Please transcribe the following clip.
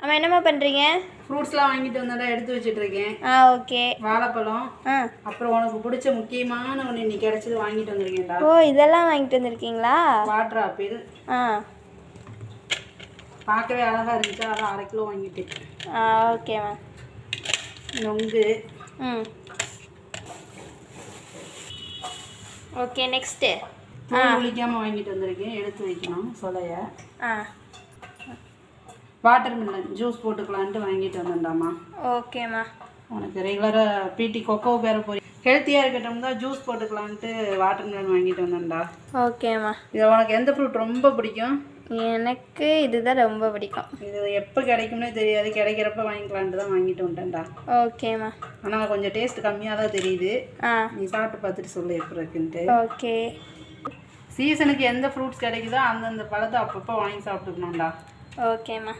அம்மா என்னம்மா பண்ணுறீங்க? ஃப்ரூட்ஸ்லாம் வாங்கிட்டு வந்தா எடுத்து வச்சுட்டு இருக்கேன். ஓகே. வாழைப்பழம், அப்புறம் உனக்கு பிடிச்ச முக்கியமான ஒன்று இன்னைக்கு கிடைச்சது வாங்கிட்டு வந்திருக்கேன்டா. ஓ, இதெல்லாம் வாங்கிட்டு வந்திருக்கீங்களா? Water apple. பார்க்கவே அழகாக இருந்துச்சு, அதான் 1/2 கிலோ வாங்கிட்டேன். ஓகேம்மா. நொங்கு. ஓகே, நெக்ஸ்ட்டு குளிக்காமல் வாங்கிட்டு வந்திருக்கேன், எடுத்து வைக்கணும் சொலைய. வாட்டர் மில்லன் ஜூஸ் போட்டுக்கலான்ட்டு வாங்கிட்டு வந்தேன்டாமா. ஓகேம்மா. உனக்கு ரெகுலராக பிடி கொக்கோ பேர போய் ஹெல்த்தியாக இருக்கட்டும் தான் ஜூஸ் போட்டுக்கலான்ட்டு வாட்டர் மில்லன் வாங்கிட்டு வந்தேன்டா. ஓகேம்மா. இது உனக்கு எந்த ஃப்ரூட் ரொம்ப பிடிக்கும்? எனக்கு இதுதான் ரொம்ப பிடிக்கும். இது எப்போ கிடைக்கும்னே தெரியாது, கிடைக்கிறப்ப வாங்கிக்கலான்ட்டு தான் வாங்கிட்டு வந்துட்டேன்டா. ஓகேம்மா. ஆனால் கொஞ்சம் டேஸ்ட் கம்மியாக தான் தெரியுது. நீ சாப்பிட்டு பார்த்துட்டு சொல்லு எப்படி இருக்குன்ட்டு. ஓகே. சீசனுக்கு எந்த ஃப்ரூட்ஸ் கிடைக்குதோ அந்தந்த பழத்தை அப்பப்போ வாங்கி சாப்பிட்டுக்கணும்டா. ஓகேம்மா.